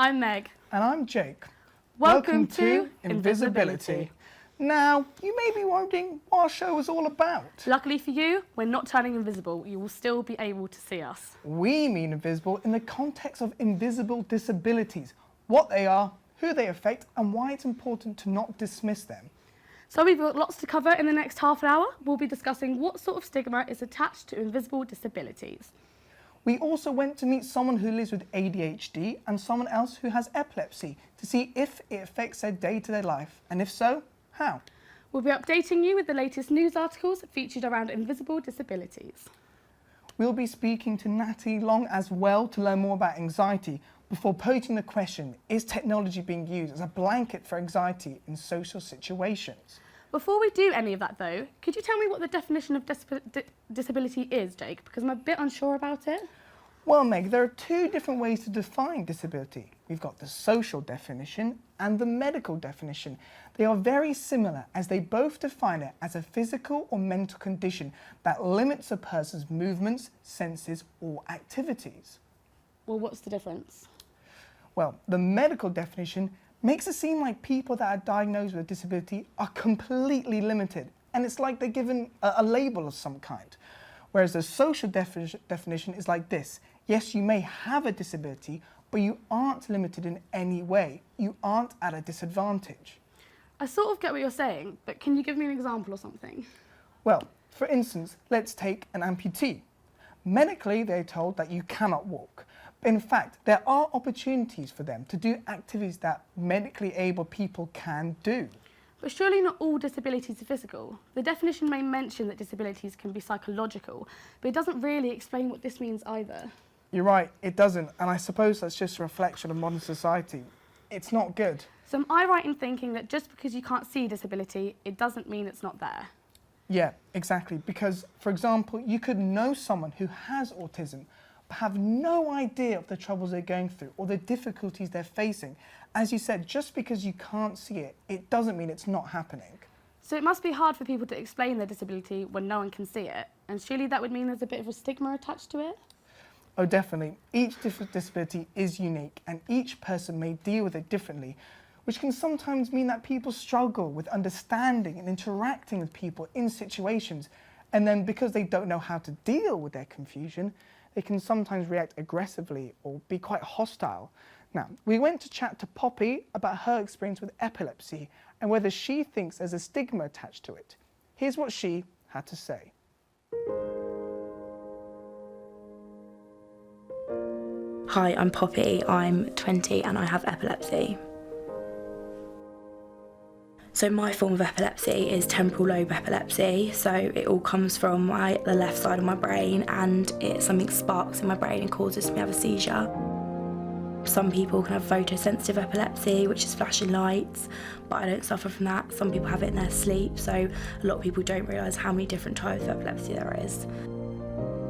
I'm Meg. And I'm Jake. Welcome to Invis Ability. Now, you may be wondering what our show is all about. Luckily for you, we're not turning invisible. You will still be able to see us. We mean invisible in the context of invisible disabilities, what they are, who they affect, and why it's important to not dismiss them. So we've got lots to cover in the next half an hour. We'll be discussing what sort of stigma is attached to invisible disabilities. We also went to meet someone who lives with ADHD and someone else who has epilepsy to see if it affects their day-to-day life, and if so, how. We'll be updating you with the latest news articles featured around invisible disabilities. We'll be speaking to Natty Long as well to learn more about anxiety before posing the question, is technology being used as a blanket for anxiety in social situations? Before we do any of that though, could you tell me what the definition of disability is, Jake? Because I'm a bit unsure about it. Well, Meg, there are two different ways to define disability. We've got the social definition and the medical definition. They are very similar as they both define it as a physical or mental condition that limits a person's movements, senses or activities. Well, what's the difference? Well, the medical definition makes it seem like people that are diagnosed with a disability are completely limited, and it's like they're given a label of some kind. Whereas the social definition is like this. Yes, you may have a disability, but you aren't limited in any way. You aren't at a disadvantage. I sort of get what you're saying, but can you give me an example or something? Well, for instance, let's take an amputee. Medically, they're told that you cannot walk. But in fact, there are opportunities for them to do activities that medically able people can do. But surely not all disabilities are physical. The definition may mention that disabilities can be psychological, but it doesn't really explain what this means either. You're right, it doesn't, and I suppose that's just a reflection of modern society. It's not good. So am I right in thinking that just because you can't see disability, it doesn't mean it's not there? Yeah, exactly, because, for example, you could know someone who has autism, but have no idea of the troubles they're going through or the difficulties they're facing. As you said, just because you can't see it, it doesn't mean it's not happening. So it must be hard for people to explain their disability when no one can see it, and surely that would mean there's a bit of a stigma attached to it? Oh, definitely. Each disability is unique, and each person may deal with it differently, which can sometimes mean that people struggle with understanding and interacting with people in situations, and then because they don't know how to deal with their confusion, they can sometimes react aggressively or be quite hostile. Now, we went to chat to Poppy about her experience with epilepsy and whether she thinks there's a stigma attached to it. Here's what she had to say. Hi, I'm Poppy, I'm 20 and I have epilepsy. So my form of epilepsy is temporal lobe epilepsy, so it all comes from the left side of my brain, and something sparks in my brain and causes me to have a seizure. Some people can have photosensitive epilepsy, which is flashing lights, but I don't suffer from that. Some people have it in their sleep, so a lot of people don't realise how many different types of epilepsy there is.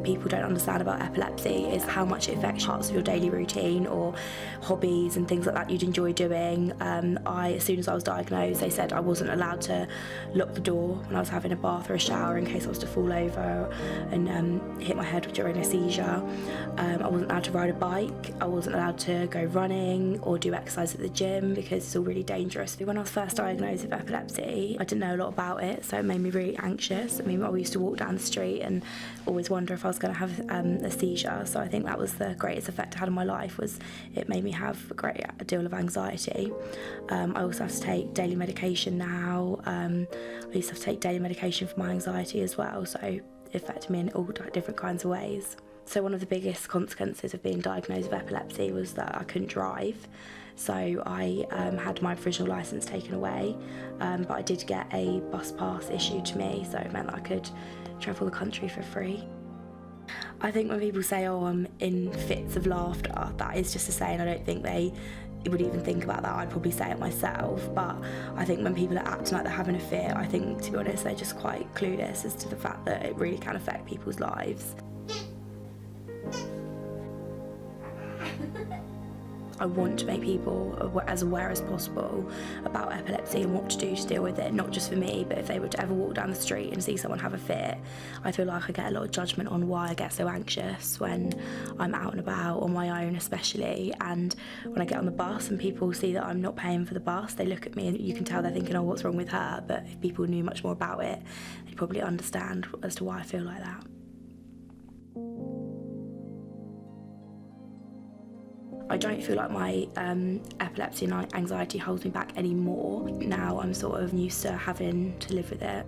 People don't understand about epilepsy is how much it affects parts of your daily routine or hobbies and things like that you'd enjoy doing. As soon as I was diagnosed, they said I wasn't allowed to lock the door when I was having a bath or a shower in case I was to fall over and hit my head during a seizure. I wasn't allowed to ride a bike. I wasn't allowed to go running or do exercise at the gym because it's all really dangerous. When I was first diagnosed with epilepsy, I didn't know a lot about it, so it made me really anxious. I mean, I used to walk down the street and always wonder if I was going to have a seizure, so I think that was the greatest effect it had on my life, was it made me have a great deal of anxiety. I also have to take daily medication now. I used to have to take daily medication for my anxiety as well, so it affected me in all different kinds of ways. So one of the biggest consequences of being diagnosed with epilepsy was that I couldn't drive. So I had my provisional licence taken away, but I did get a bus pass issued to me, so it meant that I could travel the country for free. I think when people say, oh, I'm in fits of laughter, that is just a saying. I don't think they would even think about that. I'd probably say it myself, but I think when people are acting like they're having a fit, I think, to be honest, they're just quite clueless as to the fact that it really can affect people's lives. I want to make people as aware as possible about epilepsy and what to do to deal with it, not just for me, but if they were to ever walk down the street and see someone have a fit, I feel like I get a lot of judgment on why I get so anxious when I'm out and about on my own especially, and when I get on the bus and people see that I'm not paying for the bus, they look at me and you can tell they're thinking, oh, what's wrong with her? But if people knew much more about it, they'd probably understand as to why I feel like that. I don't feel like my epilepsy and anxiety holds me back anymore. Now I'm sort of used to having to live with it.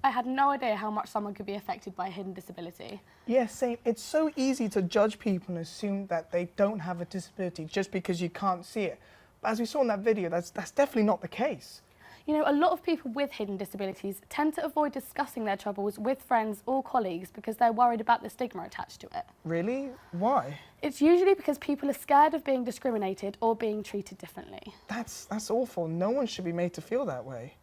I had no idea how much someone could be affected by a hidden disability. Yeah, same. It's so easy to judge people and assume that they don't have a disability just because you can't see it. But as we saw in that video, that's definitely not the case. You know, a lot of people with hidden disabilities tend to avoid discussing their troubles with friends or colleagues because they're worried about the stigma attached to it. Really? Why? It's usually because people are scared of being discriminated or being treated differently. That's awful. No one should be made to feel that way.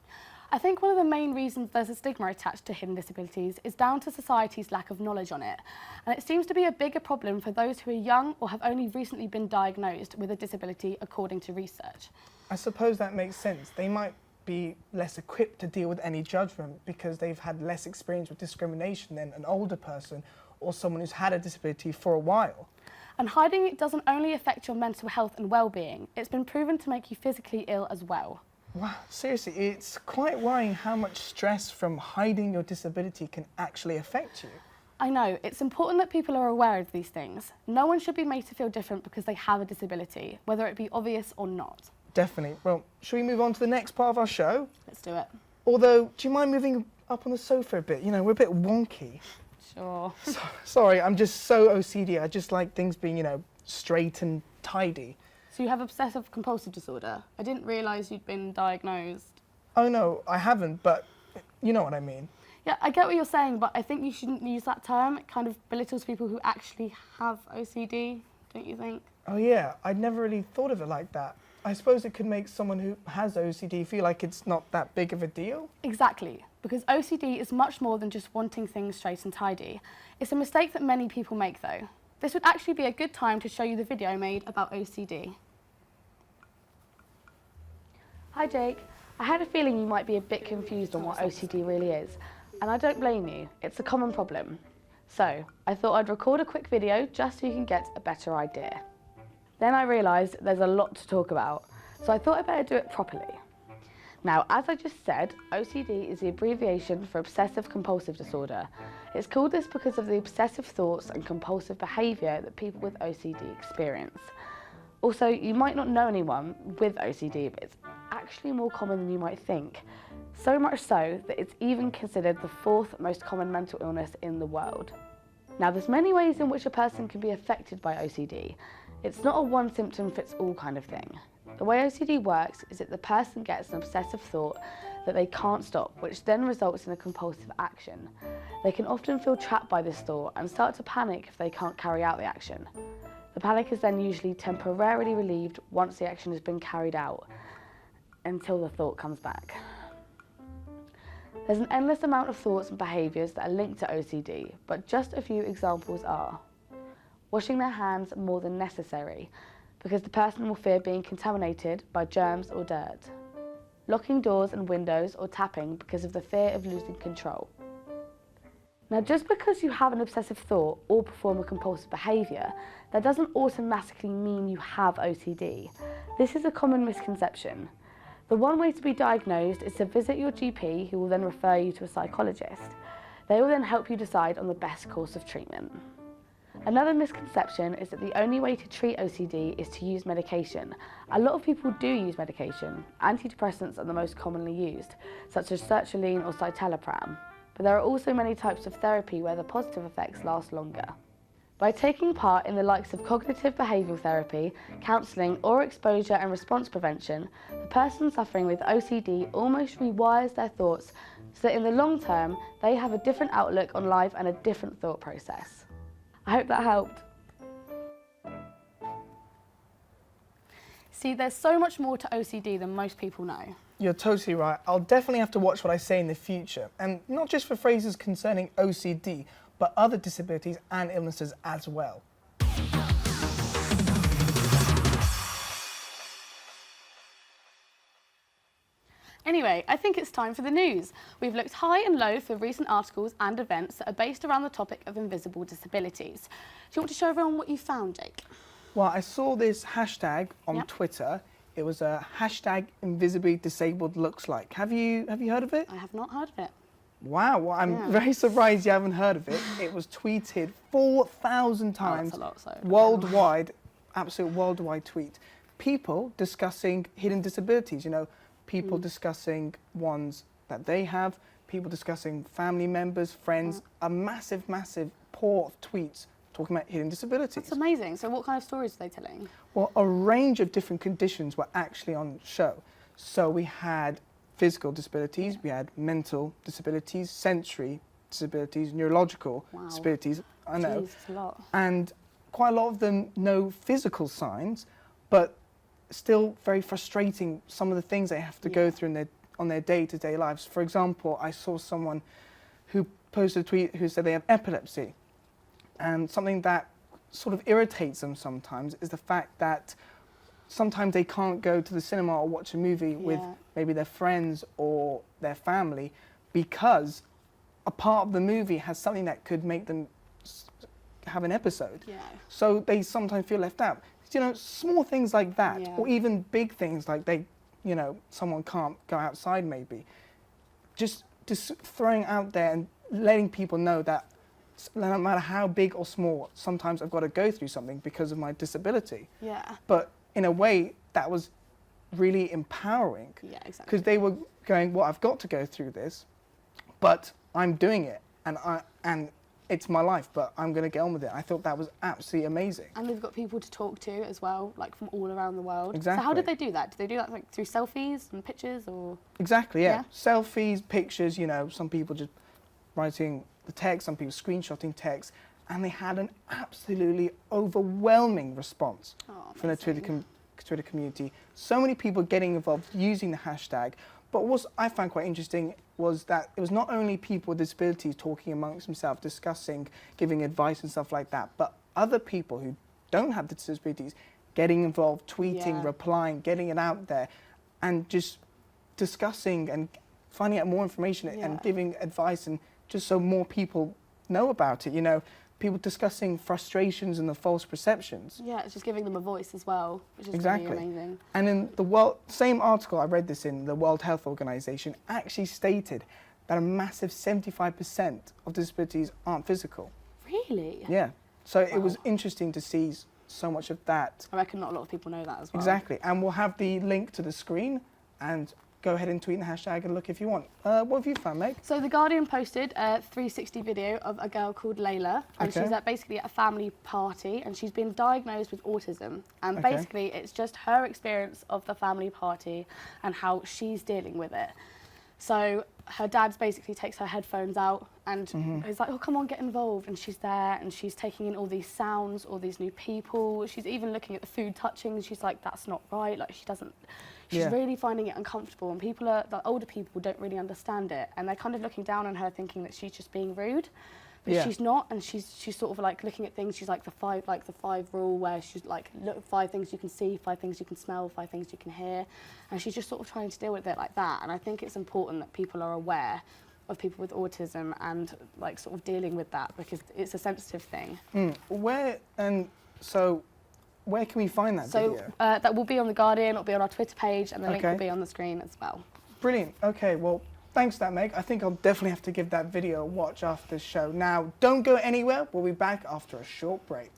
I think one of the main reasons there's a stigma attached to hidden disabilities is down to society's lack of knowledge on it. And it seems to be a bigger problem for those who are young or have only recently been diagnosed with a disability, according to research. I suppose that makes sense. They might be less equipped to deal with any judgment because they've had less experience with discrimination than an older person or someone who's had a disability for a while. And hiding it doesn't only affect your mental health and well-being, it's been proven to make you physically ill as well. Wow, seriously, it's quite worrying how much stress from hiding your disability can actually affect you. I know, it's important that people are aware of these things. No one should be made to feel different because they have a disability, whether it be obvious or not. Definitely. Well, should we move on to the next part of our show? Let's do it. Although, do you mind moving up on the sofa a bit? You know, we're a bit wonky. Sure. Sorry, I'm just so OCD. I just like things being, you know, straight and tidy. So you have obsessive compulsive disorder? I didn't realise you'd been diagnosed. Oh no, I haven't, but you know what I mean. Yeah, I get what you're saying, but I think you shouldn't use that term. It kind of belittles people who actually have OCD, don't you think? Oh yeah, I'd never really thought of it like that. I suppose it could make someone who has OCD feel like it's not that big of a deal. Exactly, because OCD is much more than just wanting things straight and tidy. It's a mistake that many people make though. This would actually be a good time to show you the video made about OCD. Hi Jake, I had a feeling you might be a bit confused on what OCD really is, and I don't blame you, it's a common problem. So, I thought I'd record a quick video just so you can get a better idea. Then I realised there's a lot to talk about, so I thought I'd better do it properly. Now, as I just said, OCD is the abbreviation for obsessive compulsive disorder. It's called this because of the obsessive thoughts and compulsive behaviour that people with OCD experience. Also, you might not know anyone with OCD, but it's actually more common than you might think. So much so that it's even considered the 4th most common mental illness in the world. Now, there's many ways in which a person can be affected by OCD. It's not a one symptom fits all kind of thing. The way OCD works is that the person gets an obsessive thought that they can't stop, which then results in a compulsive action. They can often feel trapped by this thought and start to panic if they can't carry out the action. The panic is then usually temporarily relieved once the action has been carried out, until the thought comes back. There's an endless amount of thoughts and behaviours that are linked to OCD, but just a few examples are washing their hands more than necessary, because the person will fear being contaminated by germs or dirt. Locking doors and windows or tapping because of the fear of losing control. Now, just because you have an obsessive thought or perform a compulsive behaviour, that doesn't automatically mean you have OCD. This is a common misconception. The one way to be diagnosed is to visit your GP, who will then refer you to a psychologist. They will then help you decide on the best course of treatment. Another misconception is that the only way to treat OCD is to use medication. A lot of people do use medication. Antidepressants are the most commonly used, such as sertraline or citalopram. But there are also many types of therapy where the positive effects last longer. By taking part in the likes of cognitive behavioural therapy, counselling or exposure and response prevention, the person suffering with OCD almost rewires their thoughts so that in the long term they have a different outlook on life and a different thought process. I hope that helped. See, there's so much more to OCD than most people know. You're totally right. I'll definitely have to watch what I say in the future. And not just for phrases concerning OCD, but other disabilities and illnesses as well. Anyway, I think it's time for the news. We've looked high and low for recent articles and events that are based around the topic of invisible disabilities. Do you want to show everyone what you found, Jake? Well, I saw this hashtag on Yep. Twitter. It was a hashtag invisibly disabled looks like. Have you heard of it? I have not heard of it. Wow, well, I'm Yeah. very surprised you haven't heard of it. It was tweeted 4,000 times a lot, so- worldwide, absolute worldwide tweet. People discussing hidden disabilities, you know, people discussing ones that they have, people discussing family members, friends, a massive, massive pour of tweets talking about hidden disabilities. That's amazing. So what kind of stories are they telling? Well, a range of different conditions were actually on show. So we had physical disabilities, we had mental disabilities, sensory disabilities, neurological Wow. disabilities, I know. Jeez, it's a lot. And quite a lot of them know physical signs, but still very frustrating some of the things they have to go through on their day-to-day lives. For example, I saw someone who posted a tweet who said they have epilepsy. And something that sort of irritates them sometimes is the fact that sometimes they can't go to the cinema or watch a movie with maybe their friends or their family because a part of the movie has something that could make them have an episode. Yeah. So they sometimes feel left out. You know, small things like that, Yeah. or even big things like someone can't go outside maybe. Just throwing out there and letting people know that no matter how big or small, sometimes I've got to go through something because of my disability. Yeah. But in a way, that was really empowering. Yeah, exactly. Because they were going, well, I've got to go through this, but I'm doing it, and it's my life, but I'm going to get on with it. I thought that was absolutely amazing. And they've got people to talk to as well, like from all around the world. Exactly. So how did they do that? Did they do that like through selfies and pictures, or? Exactly, yeah. Yeah. Selfies, pictures, you know, some people just writing the text, some people screenshotting text, and they had an absolutely overwhelming response from the Twitter community. So many people getting involved using the hashtag. But what I found quite interesting was that it was not only people with disabilities talking amongst themselves, discussing, giving advice and stuff like that, but other people who don't have the disabilities getting involved, tweeting, replying, getting it out there, and just discussing and finding out more information and giving advice, and just so more people know about it, you know, people discussing frustrations and the false perceptions. Yeah, it's just giving them a voice as well, which is Exactly. really amazing. And in the same article I read this in, the World Health Organization actually stated that a massive 75% of disabilities aren't physical. Really? Yeah. So it was interesting to see so much of that. I reckon not a lot of people know that as well. Exactly. And we'll have the link to the screen, and go ahead and tweet the hashtag and look if you want. What have you found, Meg? So The Guardian posted a 360 video of a girl called Layla, and Okay. she's basically at a family party, and she's been diagnosed with autism. And Okay. basically it's just her experience of the family party and how she's dealing with it. So her dad basically takes her headphones out and he's like, oh, come on, get involved. And she's there and she's taking in all these sounds, all these new people. She's even looking at the food touching. She's like, that's not right. Like, she's really finding it uncomfortable. And the older people don't really understand it. And they're kind of looking down on her thinking that she's just being rude. But she's not, and she's sort of like looking at things. She's like the five rule, where she's like, look, 5 things you can see, 5 things you can smell, 5 things you can hear, and she's just sort of trying to deal with it like that. And I think it's important that people are aware of people with autism and like sort of dealing with that, because it's a sensitive thing. Where can we find that So video? that will be on The Guardian, it'll be on our Twitter page, and the link will Okay. be on the screen as well. Brilliant. Okay, well, thanks for that, Meg. I think I'll definitely have to give that video a watch after the show. Now, don't go anywhere. We'll be back after a short break.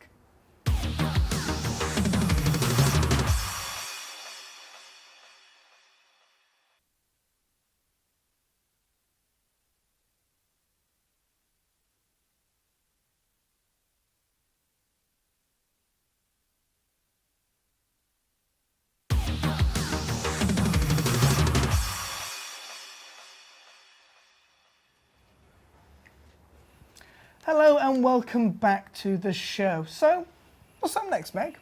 Hello and welcome back to the show. So, what's up next, Meg?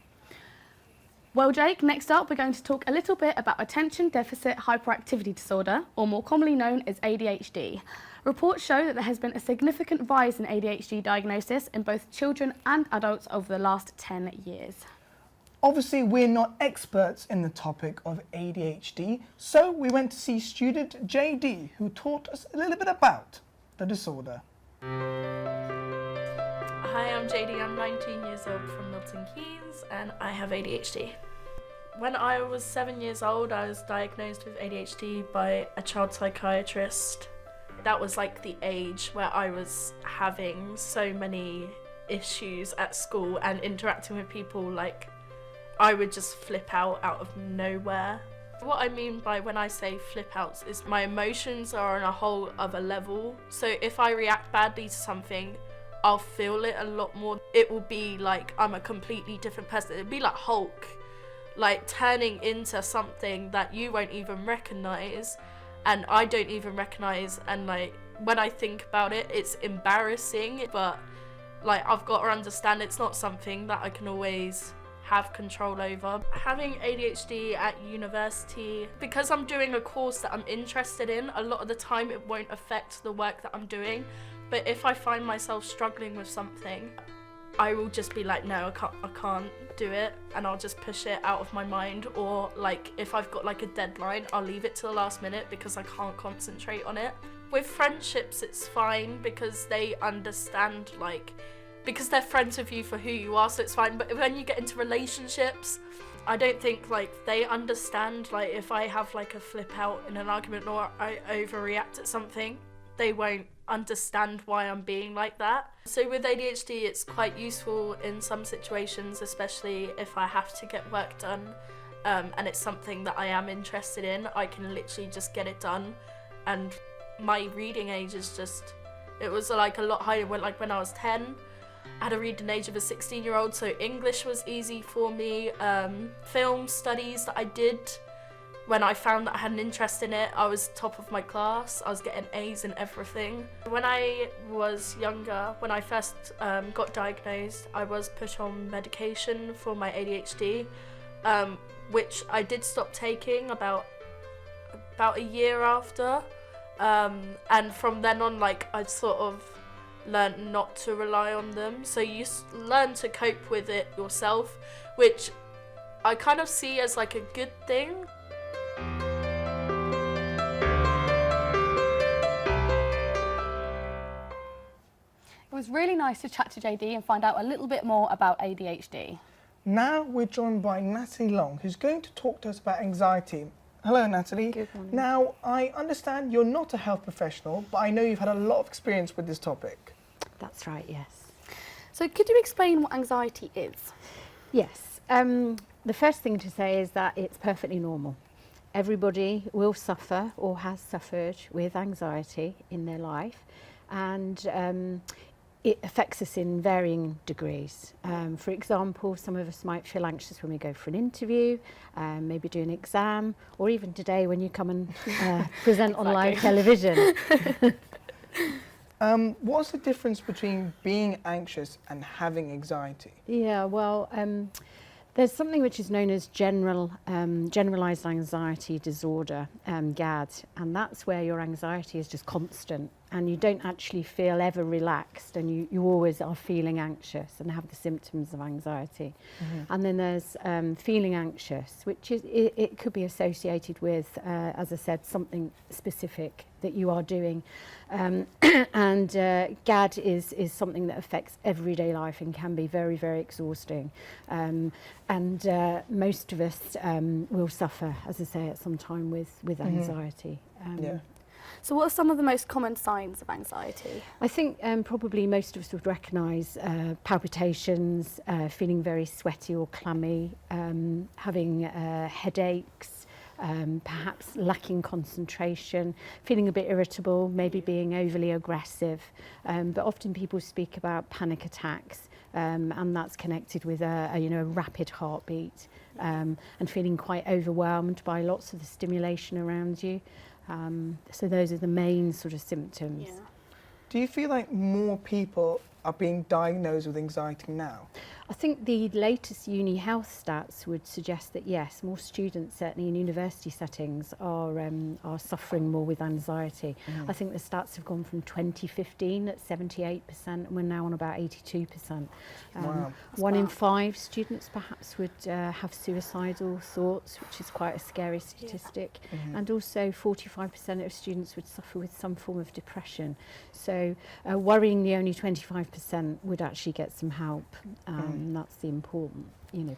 Well, Jake, next up we're going to talk a little bit about attention deficit hyperactivity disorder, or more commonly known as ADHD. Reports show that there has been a significant rise in ADHD diagnosis in both children and adults over the last 10 years. Obviously, we're not experts in the topic of ADHD, so we went to see student JD, who taught us a little bit about the disorder. Hi, I'm JD, I'm 19 years old from Milton Keynes and I have ADHD. When I was 7 years old, I was diagnosed with ADHD by a child psychiatrist. That was like the age where I was having so many issues at school and interacting with people, like I would just flip out of nowhere. What I mean by when I say flip outs is my emotions are on a whole other level. So if I react badly to something, I'll feel it a lot more. It will be like I'm a completely different person. It'll be like Hulk, like turning into something that you won't even recognise and I don't even recognise, and like when I think about it, it's embarrassing, but like I've got to understand it's not something that I can always have control over. Having ADHD at university, because I'm doing a course that I'm interested in, a lot of the time it won't affect the work that I'm doing. But if I find myself struggling with something, I will just be like, no, I can't do it, and I'll just push it out of my mind. Or like if I've got like a deadline, I'll leave it to the last minute because I can't concentrate on it. With friendships, it's fine because they understand, like, because they're friends with you for who you are, so it's fine. But when you get into relationships, I don't think like they understand, like if I have like a flip out in an argument or I overreact at something, they won't understand why I'm being like that. So with ADHD, it's quite useful in some situations, especially if I have to get work done and it's something that I am interested in. I can literally just get it done, and my reading age is just, it was like a lot higher when I was 10. I had a reading age of a 16-year-old, so English was easy for me. Film studies that I did, when I found that I had an interest in it, I was top of my class. I was getting A's in everything. When I was younger, when I first got diagnosed, I was put on medication for my ADHD, which I did stop taking about a year after. And from then on, like, I sort of learned not to rely on them. So you learn to cope with it yourself, which I kind of see as like a good thing. It was really nice to chat to JD and find out a little bit more about ADHD. Now we're joined by Natalie Long, who's going to talk to us about anxiety. Hello, Natalie. Good morning. Now, I understand you're not a health professional, but I know you've had a lot of experience with this topic. That's right, yes. So could you explain what anxiety is? Yes. The first thing to say is that it's perfectly normal. Everybody will suffer or has suffered with anxiety in their life, and it affects us in varying degrees. For example, some of us might feel anxious when we go for an interview, maybe do an exam, or even today when you come and present on live television. What's the difference between being anxious and having anxiety? Yeah, well, there's something which is known as generalised anxiety disorder, GAD, and that's where your anxiety is just constant and you don't actually feel ever relaxed, and you always are feeling anxious and have the symptoms of anxiety. Mm-hmm. And then there's feeling anxious, which is it could be associated with, as I said, something specific that you are doing. And GAD is something that affects everyday life and can be very, very exhausting. And most of us will suffer, as I say, at some time with anxiety. Yeah. So what are some of the most common signs of anxiety? I think probably most of us would recognise palpitations, feeling very sweaty or clammy, having headaches, perhaps lacking concentration, feeling a bit irritable, maybe being overly aggressive. But often people speak about panic attacks, and that's connected with a rapid heartbeat, and feeling quite overwhelmed by lots of the stimulation around you. So those are the main sort of symptoms. Yeah. Do you feel like more people are being diagnosed with anxiety now? I think the latest uni health stats would suggest that yes, more students, certainly in university settings, are suffering more with anxiety. I think the stats have gone from 2015 at 78%, and we're now on about 82%. Wow. One in 5 students perhaps would have suicidal thoughts, which is quite a scary statistic, and also 45% of students would suffer with some form of depression. So worrying the only 25% would actually get some help. That's the important,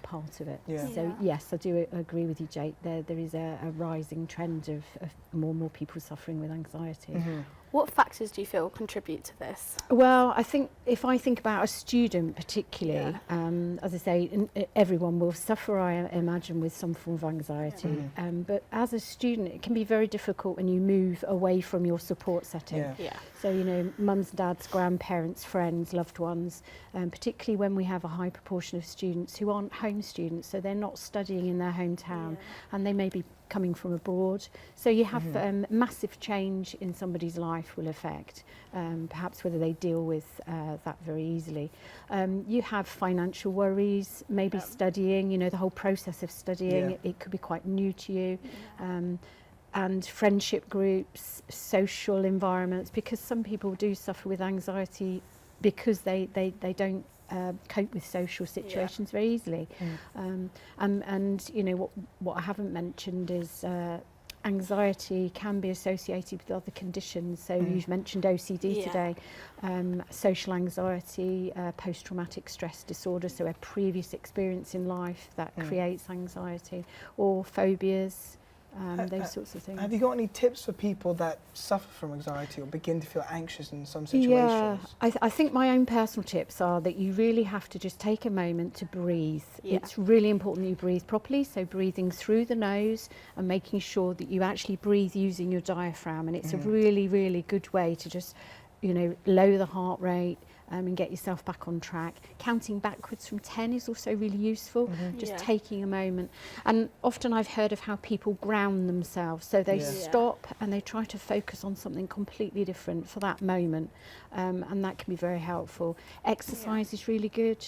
part of it. Yeah. So yes, I do agree with you, Jake. There is a rising trend of more and more people suffering with anxiety. What factors do you feel contribute to this? Well, I think if I think about a student particularly, as I say, everyone will suffer, I imagine, with some form of anxiety. But as a student, it can be very difficult when you move away from your support setting. So, mums, dads, grandparents, friends, loved ones, particularly when we have a high proportion of students who aren't home students, so they're not studying in their hometown, and they may be coming from abroad. So you have massive change in somebody's life will affect perhaps whether they deal with that very easily. You have financial worries, maybe studying, the whole process of studying, it could be quite new to you. And friendship groups, social environments, because some people do suffer with anxiety because they don't cope with social situations very easily. And what I haven't mentioned is anxiety can be associated with other conditions. So you've mentioned OCD today, social anxiety, post-traumatic stress disorder, so a previous experience in life that creates anxiety, or phobias. Those sorts of things. Have you got any tips for people that suffer from anxiety or begin to feel anxious in some situations? I think my own personal tips are that you really have to just take a moment to breathe. It's really important that you breathe properly, so breathing through the nose and making sure that you actually breathe using your diaphragm, and it's a really, really good way to just lower the heart rate, and get yourself back on track. Counting backwards from 10 is also really useful, just taking a moment. And often I've heard of how people ground themselves, so they stop and they try to focus on something completely different for that moment, and that can be very helpful. Exercise is really good,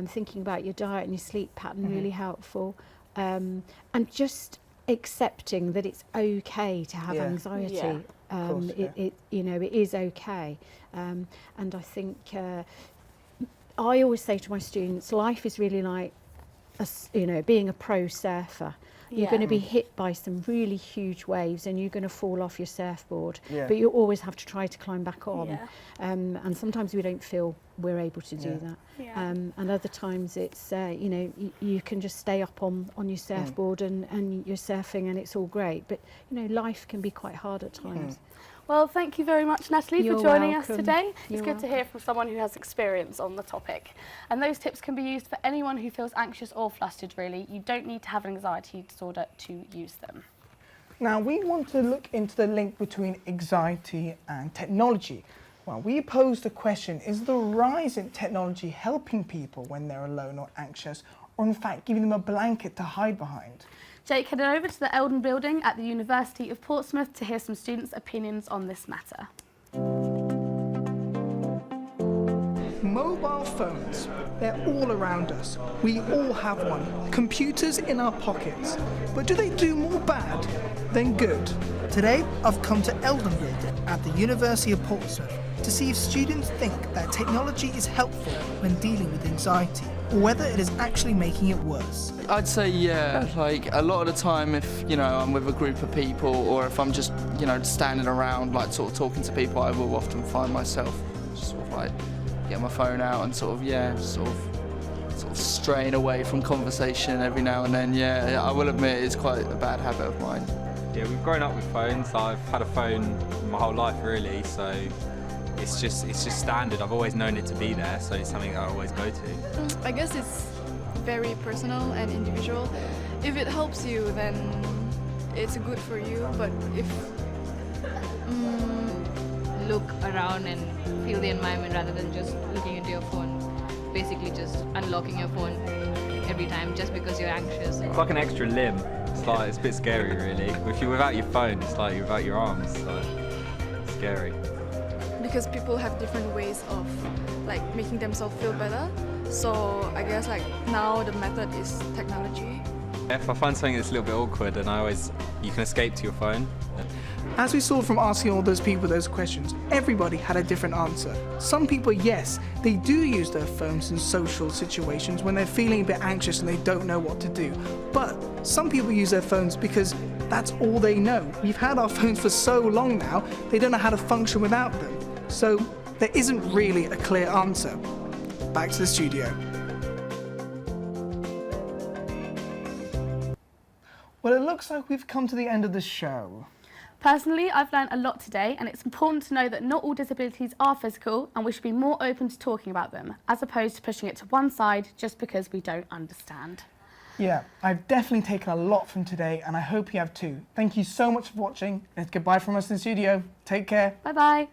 thinking about your diet and your sleep pattern really helpful, and just accepting that it's okay to have anxiety. It is okay, and I think I always say to my students, life is really like being a pro surfer. You're going to be hit by some really huge waves and you're going to fall off your surfboard, but you always have to try to climb back on. And sometimes we don't feel we're able to do that. And other times it's, you can just stay up on your surfboard and you're surfing and it's all great. But, life can be quite hard at times. Well, thank you very much, Natalie, You're for joining welcome. us today. It's You're good to hear from someone who has experience on the topic. And those tips can be used for anyone who feels anxious or flustered, really. You don't need to have an anxiety disorder to use them. Now, we want to look into the link between anxiety and technology. Well, we posed the question, is the rise in technology helping people when they're alone or anxious, or in fact giving them a blanket to hide behind? Jake headed over to the Eldon building at the University of Portsmouth to hear some students' opinions on this matter. Mobile phones, they're all around us. We all have one. Computers in our pockets. But do they do more bad than good? Today, I've come to Eldon building at the University of Portsmouth to see if students think that technology is helpful when dealing with anxiety, or whether it is actually making it worse. I'd say like a lot of the time if, I'm with a group of people or if I'm just, standing around, like sort of talking to people, I will often find myself sort of like get my phone out and sort of straying away from conversation every now and then. I will admit it's quite a bad habit of mine. Yeah, we've grown up with phones. I've had a phone my whole life really, so it's just standard. I've always known it to be there, so it's something that I always go to. I guess it's very personal and individual. If it helps you, then it's good for you, but if look around and feel the environment rather than just looking into your phone, basically just unlocking your phone every time just because you're anxious. It's like an extra limb. It's a bit scary really. If you're without your phone, it's like you're without your arms, so it's scary. Because people have different ways of making themselves feel better. So I guess like now the method is technology. If I find something that's a little bit awkward, then you can escape to your phone. As we saw from asking all those people those questions, everybody had a different answer. Some people, yes, they do use their phones in social situations when they're feeling a bit anxious and they don't know what to do. But some people use their phones because that's all they know. We've had our phones for so long now, they don't know how to function without them. So there isn't really a clear answer. Back to the studio. Well, it looks like we've come to the end of the show. Personally, I've learned a lot today, and it's important to know that not all disabilities are physical, and we should be more open to talking about them, as opposed to pushing it to one side just because we don't understand. Yeah, I've definitely taken a lot from today, and I hope you have too. Thank you so much for watching, and goodbye from us in the studio. Take care. Bye-bye.